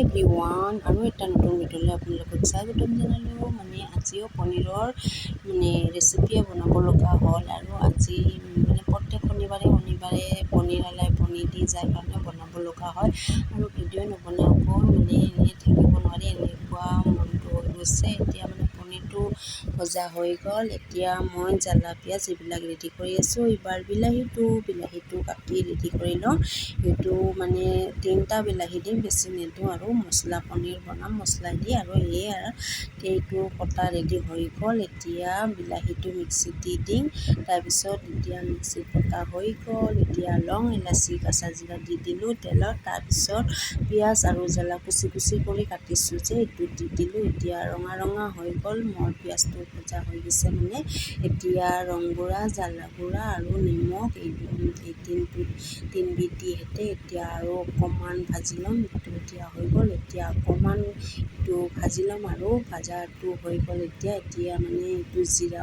Everyone আৰু এটা নতুন ভিডিঅ'লৈ আপোনালোকক স্বাগতম জনালোঁ। আজিও পনীৰৰ ৰেচিপিয়ে বনাব লগা হ'ল আৰু আজি প্ৰত্যেক শনিবাৰে পনীৰ দি যায় কাৰণে বনাব লগা হয় আৰু ভিডিঅ' নবনাই আকৌ এনেই থাকিব নোৱাৰি, এনেকুৱা মনটো হৈ গৈছে। এতিয়া পনীৰটো ভজা হৈ গ'ল। এতিয়া মই জ্বালা পিঁয়াজ এইবিলাক ৰেডি কৰি আছোঁ। এইবাৰ বিলাহীটো কাটি ৰেডি কৰি লওঁ। এইটো 3টা বিলাহী দিম, বেছি নিদিওঁ আৰু মছলা পনীৰ বনাম মছলা দি আৰু এইটো কটা ৰেডি হৈ গ'ল। এতিয়া বিলাহীটো মিক্সিত দি দিম। তাৰপিছত এতিয়া মিক্সিত কটা হৈ গ'ল। এতিয়া লং ইলাচি কেঁচা জিৰা দি দিলোঁ তেলত। তাৰপিছত পিঁয়াজ আৰু জ্বালা কুচি কৰি কাটিছোঁ যে এইটো দি দিলোঁ। এতিয়া ৰঙা হৈ গ'ল। মোৰ পিঁয়াজটো ভজা হৈ গৈছে। এতিয়া ৰং গুড়া, জ্বালা গুড়া আৰু নিমখ এই তিনিবিধ দি এতিয়া আৰু অকণমান ভাজি ল'ম। এইটো এতিয়া হৈ গ'ল। এতিয়া অকণমান এইটো ভাজি ল'ম আৰু ভাজাটো হৈ গ'ল। এতিয়া এইটো জিৰা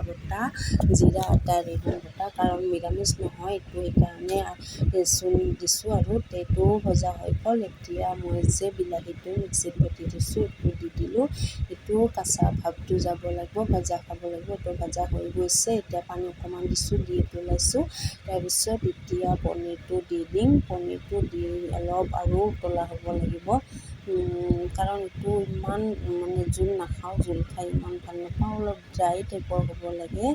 আদা ৰেহুন বটা, কাৰণ নিৰামিষ নহয় এইটো, সেইকাৰণে চূণ দিছোঁ আৰু এইটো ভজা হৈ গ'ল। এতিয়া মই যে বিলাহীটো মিক্সিত বটি দিছোঁ এইটো দি দিলোঁ। এইটো কেঁচা ভাৱটো যাব লাগিব, ভাজা খাব লাগিব। এইটো ভাজা হৈ গৈছে। এতিয়া পানী অকণমান দিছোঁ, দি উতলাইছোঁ। তাৰপিছত এতিয়া পনীৰটো দি দিম। পনীৰটো দি অলপ আৰু উতলা হ'ব লাগিব, কাৰণ এইটো ইমান জোল নাখাওঁ, জোল খাই ইমান ভাল নাপাওঁ। অলপ ড্ৰাই টাইপৰ হ'ব লাগে।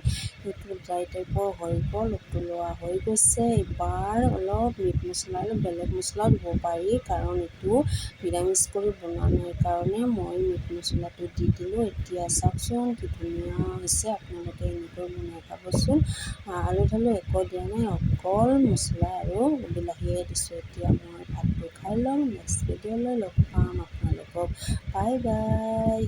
সেইটো ড্ৰাই টাইপৰ হৈ গ'ল, উতলোৱা হৈ গৈছে। এইবাৰ অলপ মিট মছলা, বেলেগ মছলাও দিব পাৰি, কাৰণ এইটো নিৰামিষ কৰি বনোৱা নাই কাৰণে মই মিট মছলাটো দি দিলোঁ। এতিয়া চাওকচোন কি ধুনীয়া হৈছে। আপোনালোকে এনেকৈ বনাই খাবচোন। আলু একো দিয়া নাই, অকল মছলা আৰু বিলাহীয়ে দিছোঁ। এতিয়া মই ভাতটো খাই ল'ম। নেক্সট ভিডিঅ'লৈ লগ পাম আপোনালোকক। Bye bye.